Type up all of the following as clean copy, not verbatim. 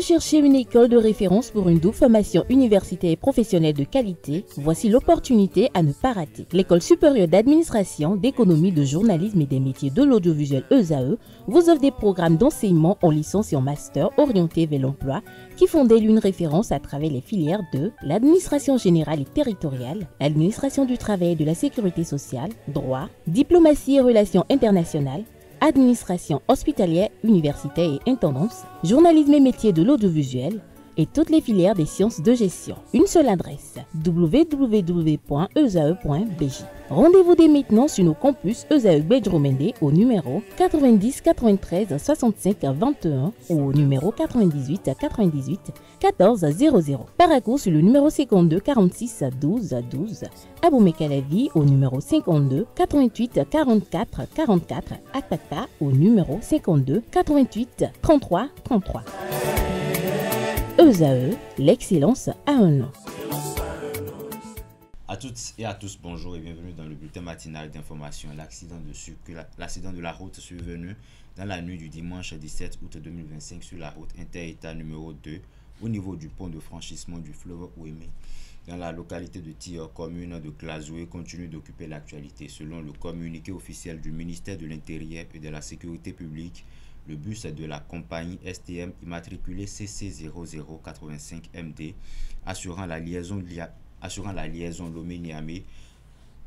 recherchez une école de référence pour une double formation universitaire et professionnelle de qualité? Voici l'opportunité à ne pas rater. L'École supérieure d'administration, d'économie, de journalisme et des métiers de l'audiovisuel ESAE vous offre des programmes d'enseignement en licence et en master orientés vers l'emploi qui font d'elle une référence à travers les filières de l'administration générale et territoriale, l'administration du travail et de la sécurité sociale, droit, diplomatie et relations internationales, administration hospitalière, universitaire et intendance, journalisme et métiers de l'audiovisuel et toutes les filières des sciences de gestion. Une seule adresse, www.esae.bj. Rendez-vous dès maintenant sur nos campus ESAE Bedjromende au numéro 90 93 65 21 ou au numéro 98 98 14 00. Paracourt sur le numéro 52 46 12 12. Aboumé-Calavi au numéro 52 88 44 44. Akpakpa au numéro 52 88 33 33. ESAE, l'excellence à un nom. À toutes et à tous, bonjour et bienvenue dans le bulletin matinal d'information. L'accident de la route survenu dans la nuit du dimanche 17 août 2025 sur la route interétat numéro 2 au niveau du pont de franchissement du fleuve Ouémé dans la localité de Tire, commune de Glazoué, continue d'occuper l'actualité. Selon le communiqué officiel du ministère de l'Intérieur et de la Sécurité publique, le bus de la compagnie STM immatriculé CC0085MD assurant la liaison Lomé-Niamey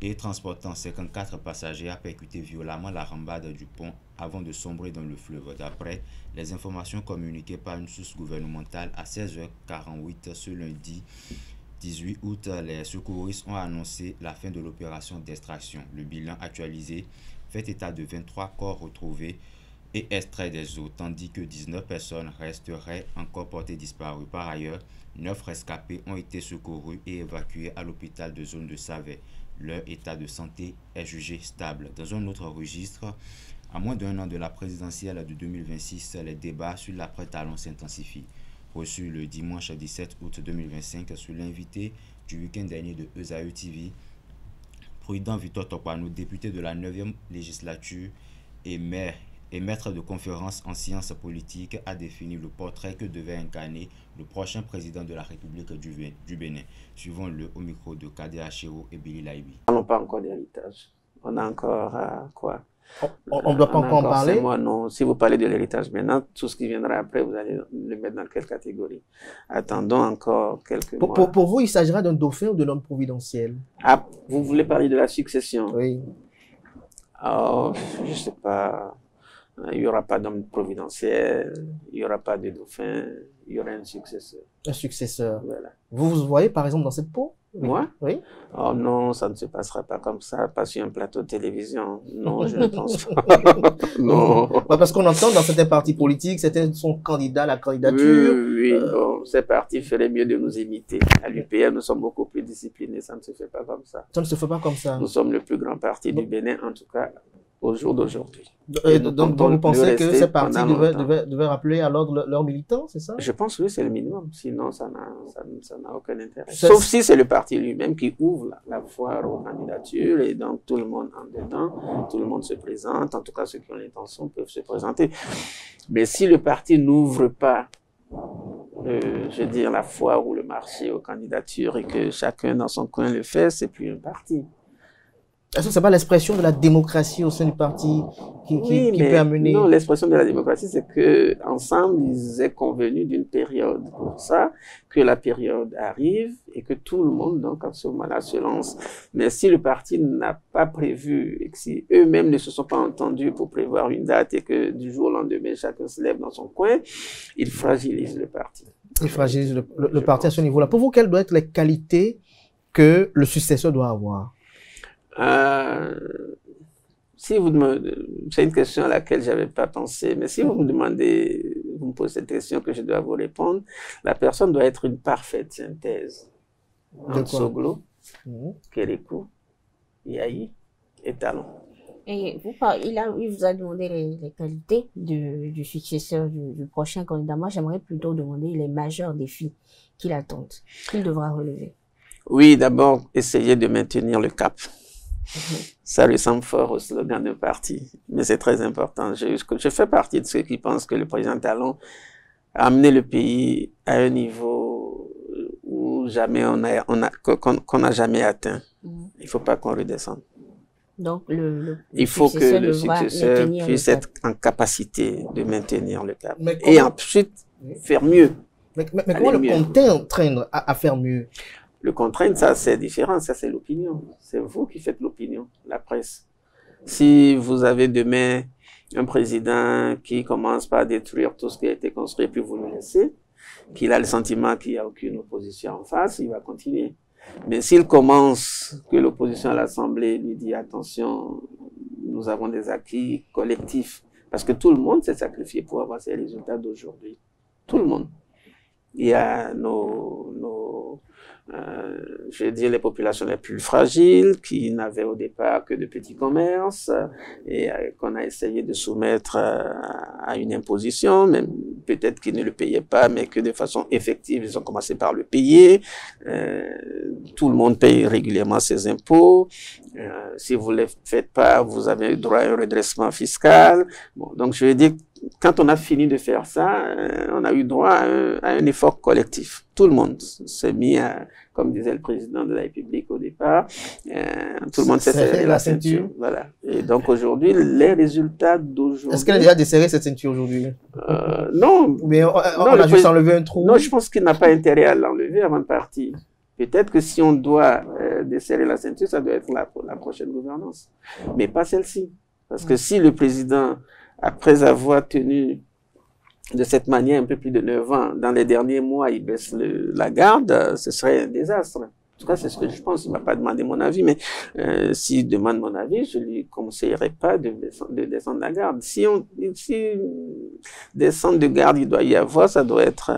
et transportant 54 passagers a percuté violemment la rambade du pont avant de sombrer dans le fleuve. D'après les informations communiquées par une source gouvernementale à 16h48 ce lundi 18 août, les secouristes ont annoncé la fin de l'opération d'extraction. Le bilan actualisé fait état de 23 corps retrouvés et extraits des eaux, tandis que 19 personnes resteraient encore portées disparues. Par ailleurs, 9 rescapés ont été secourus et évacués à l'hôpital de zone de Savet. Leur état de santé est jugé stable. Dans un autre registre, à moins d'un an de la présidentielle de 2026, les débats sur l'après-talon s'intensifient. Reçu le dimanche 17 août 2025 sur l'invité du week-end dernier de ESAE TV, Prudent Victor Tokpanou, député de la 9e législature et maître de conférence en sciences politiques, a défini le portrait que devait incarner le prochain président de la République du Bénin. Suivons-le au micro de Kadé Achero et Billy Laibi. On n'a pas encore d'héritage. On a encore quoi? On ne doit pas encore en parler? Moi, non. Si vous parlez de l'héritage maintenant, tout ce qui viendra après, vous allez le mettre dans quelle catégorie? Attendons encore quelques mois. Pour vous, il s'agira d'un dauphin ou de l'homme providentiel? Ah, vous voulez parler de la succession? Oui. Oh, je ne sais pas. Il n'y aura pas d'homme providentiel, il n'y aura pas de dauphin, il y aura un successeur. Un successeur. Voilà. Vous vous voyez par exemple dans cette peau? Moi? Oui. Oh non, ça ne se passera pas comme ça, pas sur un plateau de télévision. Non, je ne pense pas. Non. Parce qu'on entend dans certains partis politiques, certains sont candidats à la candidature. Oui, bon, ces partis feraient mieux de nous imiter. À l'UPR, nous sommes beaucoup plus disciplinés, ça ne se fait pas comme ça. Ça ne se fait pas comme ça. Nous sommes le plus grand parti du Bénin, en tout cas, au jour d'aujourd'hui. Donc vous pensez que ces partis devaient rappeler à l'ordre leurs militants, c'est ça? Je pense que oui, c'est le minimum. Sinon, ça n'a aucun intérêt. Sauf si c'est le parti lui-même qui ouvre la foire aux candidatures et donc tout le monde en dedans, tout le monde se présente. En tout cas, ceux qui ont l'intention peuvent se présenter. Mais si le parti n'ouvre pas, je veux dire, la foire ou le marché aux candidatures et que chacun dans son coin le fait, c'est plus un parti. Est-ce que ce n'est pas l'expression de la démocratie au sein du parti qui peut amener... Non, l'expression de la démocratie, c'est qu'ensemble, ils aient convenu d'une période pour ça, que la période arrive et que tout le monde, donc, à ce moment-là, se lance. Mais si le parti n'a pas prévu et que si eux-mêmes ne se sont pas entendus pour prévoir une date et que du jour au lendemain, chacun se lève dans son coin, ils fragilisent le parti. Ils fragilisent le parti à ce niveau-là. Pour vous, quelles doivent être les qualités que le successeur doit avoir? Si vous c'est une question à laquelle je n'avais pas pensé, mais si vous me demandez, vous me posez cette question que je dois vous répondre, la personne doit être une parfaite synthèse entre Soglo, Kérékou, Yahi et Talon. Et il vous a demandé les qualités du successeur du prochain candidat. Moi, j'aimerais plutôt demander les majeurs défis qu'il attend, qu'il devra relever. Oui, d'abord, essayer de maintenir le cap. Ça ressemble fort au slogan de parti, mais c'est très important. Je fais partie de ceux qui pensent que le président Talon amener le pays à un niveau où jamais qu'on n'a jamais atteint. Il ne faut pas qu'on redescende. Donc, il faut que le successeur puisse être en capacité de maintenir le cap. Et ensuite, faire mieux. Mais comment le contraindre à faire mieux? Le contraindre, ça c'est différent, ça c'est l'opinion. C'est vous qui faites l'opinion, la presse. Si vous avez demain un président qui commence par détruire tout ce qui a été construit, puis vous le laissez, qu'il a le sentiment qu'il n'y a aucune opposition en face, il va continuer. Mais s'il commence, que l'opposition à l'Assemblée lui dit attention, nous avons des acquis collectifs, parce que tout le monde s'est sacrifié pour avoir ces résultats d'aujourd'hui. Tout le monde. Il y a je vais dire les populations les plus fragiles, qui n'avaient au départ que de petits commerces, et qu'on a essayé de soumettre à une imposition, même peut-être qu'ils ne le payaient pas, mais que de façon effective, ils ont commencé par le payer. Tout le monde paye régulièrement ses impôts. Si vous ne les faites pas, vous avez droit à un redressement fiscal. Bon, donc je veux dire, quand on a fini de faire ça, on a eu droit à un effort collectif. Tout le monde s'est mis à, comme disait le président de la République au départ, tout le monde s'est serré la ceinture. Voilà. Et donc aujourd'hui, les résultats d'aujourd'hui... Est-ce qu'elle a déjà desserré cette ceinture aujourd'hui? Non. Mais on a juste enlevé un trou? Non, je pense qu'il n'a pas intérêt à l'enlever avant de partir. Peut-être que si on doit desserrer la ceinture, ça doit être la prochaine gouvernance. Mais pas celle-ci. Parce que si le président, après avoir tenu de cette manière un peu plus de 9 ans, dans les derniers mois, il baisse la garde, ce serait un désastre. En tout cas, c'est ce que je pense. Il ne m'a pas demandé mon avis, mais s'il demande mon avis, je ne lui conseillerais pas de descendre la garde. Si descendre de garde il doit y avoir, ça doit être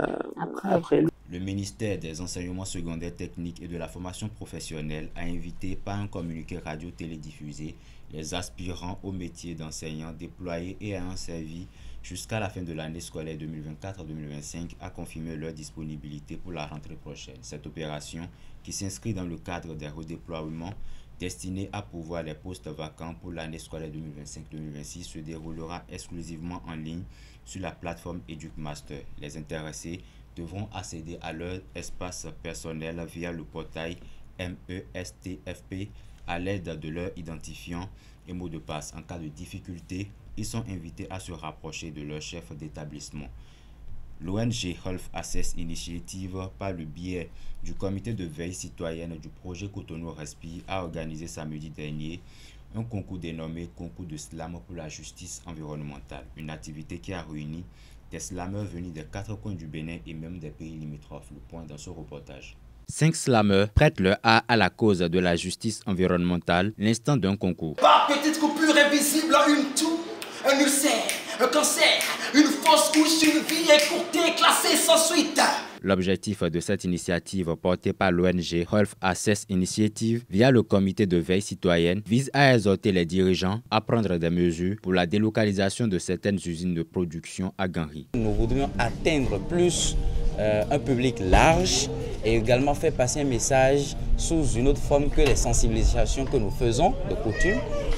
après lui. Le ministère des Enseignements secondaires techniques et de la formation professionnelle a invité par un communiqué radio-télédiffusé les aspirants au métier d'enseignant déployés et ayant servi jusqu'à la fin de l'année scolaire 2024-2025 à confirmer leur disponibilité pour la rentrée prochaine. Cette opération, qui s'inscrit dans le cadre des redéploiements destinés à pourvoir les postes vacants pour l'année scolaire 2025-2026, se déroulera exclusivement en ligne sur la plateforme EducMaster. Les intéressés devront accéder à leur espace personnel via le portail MESTFP à l'aide de leur identifiant et mot de passe. En cas de difficulté, ils sont invités à se rapprocher de leur chef d'établissement. L'ONG Health Access Initiative, par le biais du comité de veille citoyenne du projet Cotonou Respire, a organisé samedi dernier un concours dénommé Concours de slam pour la justice environnementale. Une activité qui a réuni des slameurs venus des 4 coins du Bénin et même des pays limitrophes. Le point dans ce reportage. 5 slameurs prêtent leur art à la cause de la justice environnementale l'instant d'un concours. Par petite coupure invisible, une toux, un ulcère, un cancer, une fausse couche, une vie écourtée, classée sans suite. L'objectif de cette initiative portée par l'ONG Health Access Initiative via le comité de veille citoyenne vise à exhorter les dirigeants à prendre des mesures pour la délocalisation de certaines usines de production à Ganri. Nous voudrions atteindre plus un public large et également faire passer un message sous une autre forme que les sensibilisations que nous faisons de coutume.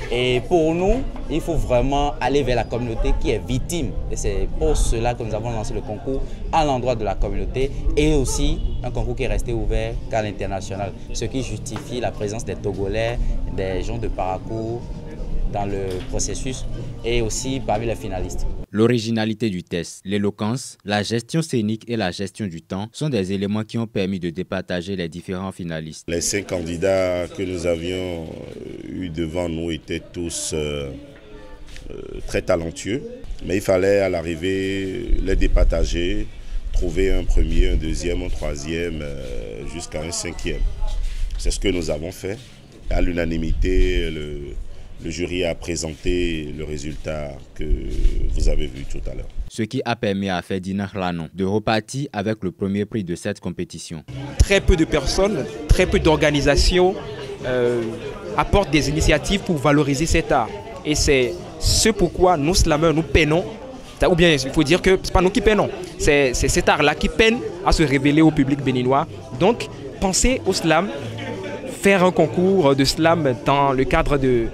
Et pour nous, il faut vraiment aller vers la communauté qui est victime. Et c'est pour cela que nous avons lancé le concours à l'endroit de la communauté et aussi un concours qui est resté ouvert qu'à l'international. Ce qui justifie la présence des Togolais, des gens de Parakou dans le processus et aussi parmi les finalistes. L'originalité du test, l'éloquence, la gestion scénique et la gestion du temps sont des éléments qui ont permis de départager les différents finalistes. Les 5 candidats que nous avions eu devant nous étaient tous très talentueux, mais il fallait à l'arrivée les départager, trouver un premier, un deuxième, un troisième, jusqu'à un 5e. C'est ce que nous avons fait. À l'unanimité, le jury a présenté le résultat que vous avez vu tout à l'heure. Ce qui a permis à Ferdinand Lanon de repartir avec le premier prix de cette compétition. Très peu de personnes, très peu d'organisations apportent des initiatives pour valoriser cet art. Et c'est ce pourquoi nous, slameurs, nous peinons, ou bien il faut dire que ce n'est pas nous qui peinons, c'est cet art-là qui peine à se révéler au public béninois. Donc, pensez au slam, faire un concours de slam dans le cadre de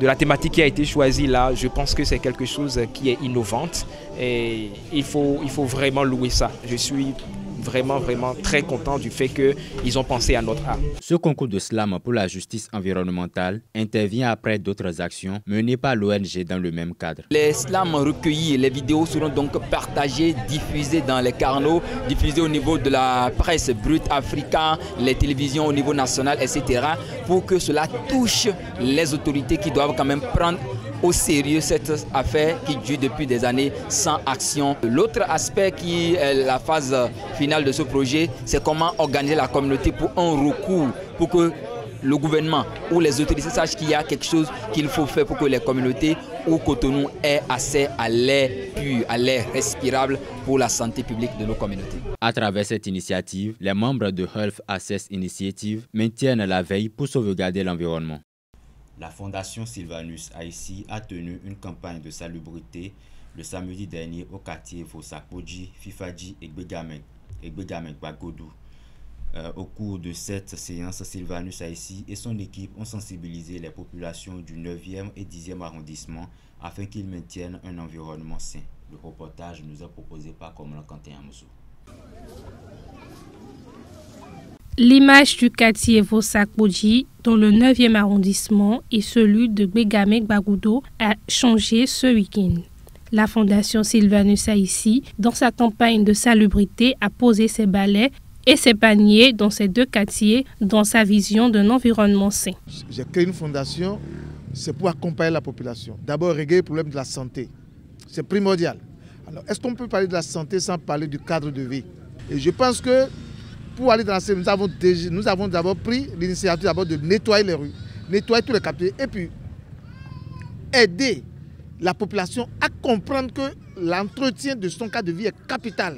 la thématique qui a été choisie là, je pense que c'est quelque chose qui est innovante et il faut vraiment louer ça. Je suis vraiment très content du fait qu'ils ont pensé à notre art. Ce concours de slam pour la justice environnementale intervient après d'autres actions menées par l'ONG dans le même cadre. Les slams recueillis, les vidéos seront donc partagées, diffusées dans les carnaux, diffusées au niveau de la presse brute africaine, les télévisions au niveau national, etc. pour que cela touche les autorités qui doivent quand même prendre au sérieux cette affaire qui dure depuis des années sans action. L'autre aspect qui est la phase finale de ce projet, c'est comment organiser la communauté pour un recours, pour que le gouvernement ou les autorités sachent qu'il y a quelque chose qu'il faut faire pour que les communautés au Cotonou aient accès à l'air pur, à l'air respirable pour la santé publique de nos communautés. À travers cette initiative, les membres de Health Access Initiative maintiennent la veille pour sauvegarder l'environnement. La Fondation Sylvanus Haïti a tenu une campagne de salubrité le samedi dernier au quartier Vosakpoji, Fifadji et Gbegamek Bagodou. Au cours de cette séance, Sylvanus Haïti et son équipe ont sensibilisé les populations du 9e et 10e arrondissement afin qu'ils maintiennent un environnement sain. Le reportage nous est proposé par Komlan Quentin Amoussou. L'image du quartier Vosakpoji dans le 9e arrondissement et celui de Gbegamek Bagodou a changé ce week-end. La Fondation Sylvanus Haïti, dans sa campagne de salubrité, a posé ses balais et ses paniers dans ces deux quartiers dans sa vision d'un environnement sain. J'ai créé une fondation, c'est pour accompagner la population. D'abord, régler le problème de la santé. C'est primordial. Alors, est-ce qu'on peut parler de la santé sans parler du cadre de vie? Et je pense que pour aller dans la santé, nous avons d'abord pris l'initiative de nettoyer les rues, nettoyer tous les quartiers et puis aider la population à comprendre que l'entretien de son cadre de vie est capital.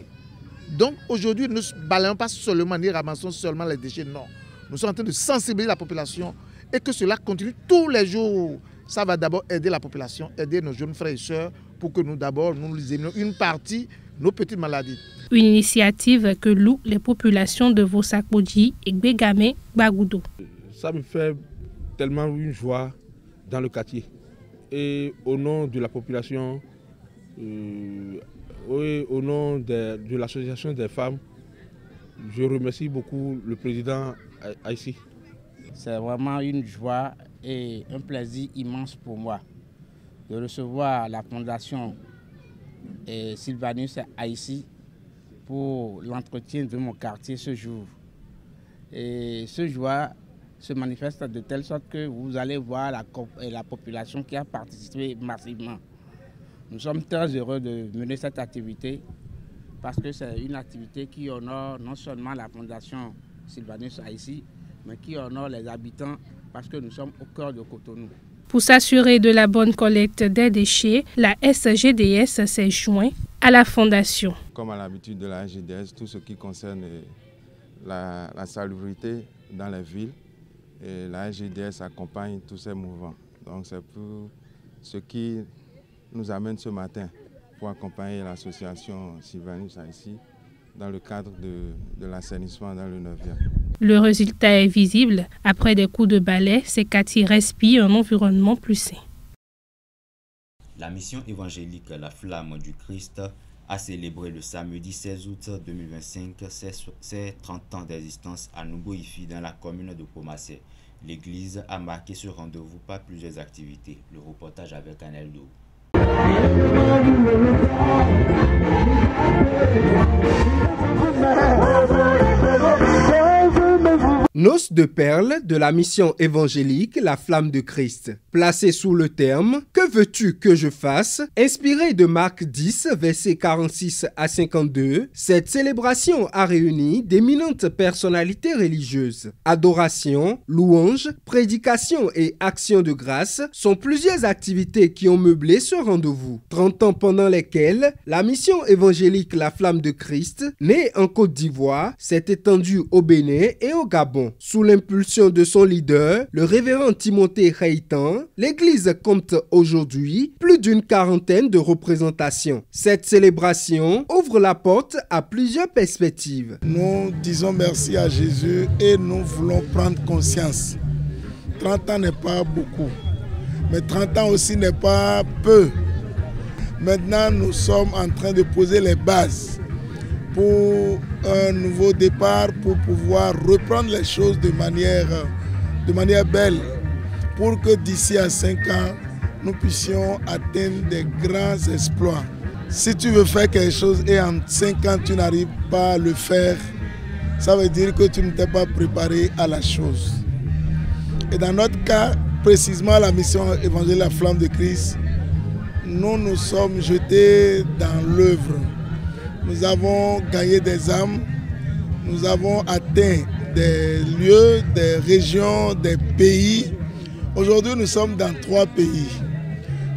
Donc aujourd'hui, nous ne balayons pas seulement ni ramassons seulement les déchets, non. Nous sommes en train de sensibiliser la population et que cela continue tous les jours. Ça va d'abord aider la population, aider nos jeunes frères et sœurs pour que nous éliminions une partie nos petites maladies. Une initiative que louent les populations de Vosakpoji et Gbegamek Bagodou. Ça me fait tellement une joie dans le quartier. Et au nom de la population, au nom de l'association des femmes, je remercie beaucoup le président Haïti. C'est vraiment une joie et un plaisir immense pour moi de recevoir la fondation Sylvanus Haïti pour l'entretien de mon quartier ce jour. Et ce joie se manifeste de telle sorte que vous allez voir la population qui a participé massivement. Nous sommes très heureux de mener cette activité parce que c'est une activité qui honore non seulement la fondation Sylvanus Haïti, mais qui honore les habitants parce que nous sommes au cœur de Cotonou. Pour s'assurer de la bonne collecte des déchets, la SGDS s'est jointe à la fondation. Comme à l'habitude de la SGDS, tout ce qui concerne la salubrité dans les villes, et la SGDS accompagne tous ces mouvements. Donc c'est pour ce qui nous amène ce matin pour accompagner l'association Sylvanus Haïti dans le cadre de l'assainissement dans le 9e. Le résultat est visible. Après des coups de balai, ces quartiers respirent un environnement plus sain. La mission évangélique La Flamme du Christ a célébré le samedi 16 août 2025 ses 30 ans d'existence à Nuboifi dans la commune de Pomassé. L'église a marqué ce rendez-vous par plusieurs activités. Le reportage avec Aneldo. Noces de perles de la mission évangélique La Flamme de Christ. Placé sous le terme « Que veux-tu que je fasse ?» inspiré de Marc 10, versets 46 à 52, cette célébration a réuni d'éminentes personnalités religieuses. Adoration, louange, prédication et action de grâce sont plusieurs activités qui ont meublé ce rendez-vous. 30 ans pendant lesquels la mission évangélique La Flamme de Christ, née en Côte d'Ivoire, s'est étendue au Bénin et au Gabon. Gabon. Sous l'impulsion de son leader, le révérend Timothée Reitan, l'église compte aujourd'hui plus d'une quarantaine de représentations. Cette célébration ouvre la porte à plusieurs perspectives. Nous disons merci à Jésus et nous voulons prendre conscience. 30 ans n'est pas beaucoup, mais 30 ans aussi n'est pas peu. Maintenant, nous sommes en train de poser les bases pour un nouveau départ, pour pouvoir reprendre les choses de manière belle, pour que d'ici à 5 ans, nous puissions atteindre des grands exploits. Si tu veux faire quelque chose et en 5 ans, tu n'arrives pas à le faire, ça veut dire que tu ne t'es pas préparé à la chose. Et dans notre cas, précisément la mission évangélique La Flamme de Christ, nous nous sommes jetés dans l'œuvre. Nous avons gagné des âmes, nous avons atteint des lieux, des régions, des pays. Aujourd'hui, nous sommes dans 3 pays.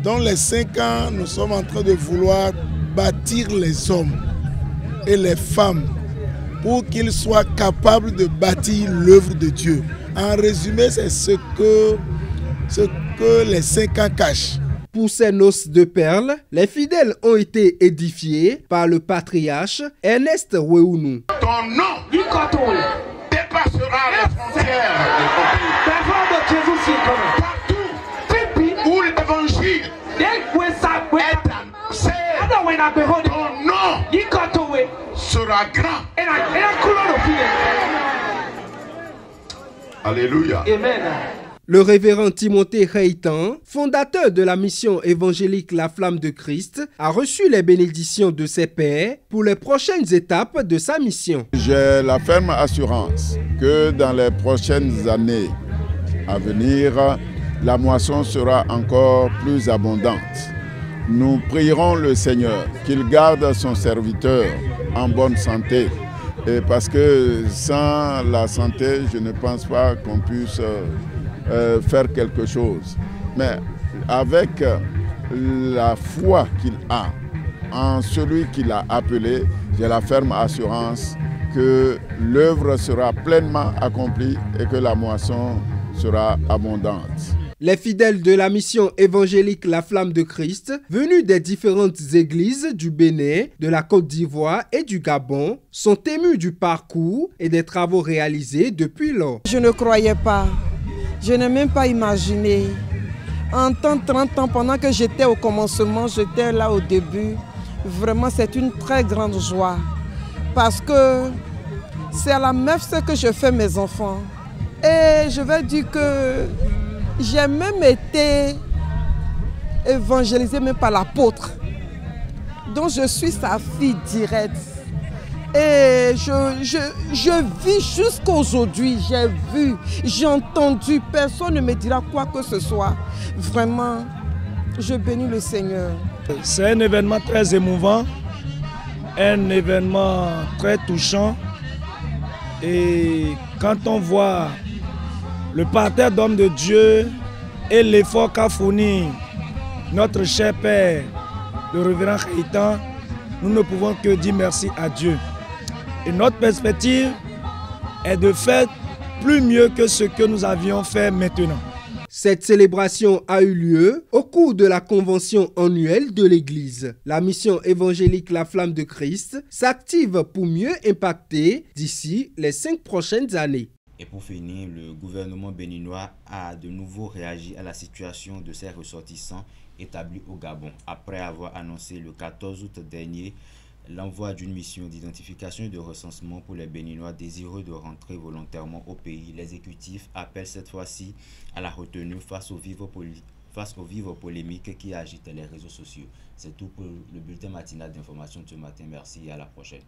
Dans les 5 ans, nous sommes en train de vouloir bâtir les hommes et les femmes pour qu'ils soient capables de bâtir l'œuvre de Dieu. En résumé, c'est ce que les 5 ans cachent. Pour ces noces de perles, les fidèles ont été édifiés par le patriarche Ernest Wéounou. Ton nom dépassera les frontières partout où l'évangile est annoncé. Ton nom sera grand. Alléluia. Amen. Le révérend Timothée Reitan, fondateur de la mission évangélique La Flamme de Christ, a reçu les bénédictions de ses pairs pour les prochaines étapes de sa mission. J'ai la ferme assurance que dans les prochaines années à venir, la moisson sera encore plus abondante. Nous prierons le Seigneur qu'il garde son serviteur en bonne santé. Et parce que sans la santé, je ne pense pas qu'on puisse faire quelque chose. Mais avec la foi qu'il a en celui qu'il a appelé, j'ai la ferme assurance que l'œuvre sera pleinement accomplie et que la moisson sera abondante. Les fidèles de la mission évangélique La Flamme de Christ, venus des différentes églises du Bénin, de la Côte d'Ivoire et du Gabon, sont émus du parcours et des travaux réalisés depuis lors. Je ne croyais pas, je n'ai même pas imaginé. En temps 30 ans, pendant que j'étais au commencement, j'étais là au début, vraiment c'est une très grande joie. Parce que c'est à la MEFC que je fais mes enfants. Et je vais dire que j'ai même été évangélisée même par l'apôtre. Donc je suis sa fille directe. Et je vis jusqu'aujourd'hui. J'ai vu, j'ai entendu. Personne ne me dira quoi que ce soit. Vraiment, je bénis le Seigneur. C'est un événement très émouvant. Un événement très touchant. Et quand on voit le parterre d'hommes de Dieu et l'effort qu'a fourni notre cher Père, le révérend Reitan, nous ne pouvons que dire merci à Dieu. Et notre perspective est de faire plus mieux que ce que nous avions fait maintenant. Cette célébration a eu lieu au cours de la convention annuelle de l'Église. La mission évangélique La Flamme de Christ s'active pour mieux impacter d'ici les 5 prochaines années. Et pour finir, le gouvernement béninois a de nouveau réagi à la situation de ses ressortissants établis au Gabon, après avoir annoncé le 14 août dernier l'envoi d'une mission d'identification et de recensement pour les Béninois désireux de rentrer volontairement au pays. L'exécutif appelle cette fois-ci à la retenue face aux vives polémiques qui agitent les réseaux sociaux. C'est tout pour le bulletin matinal d'information de ce matin. Merci et à la prochaine.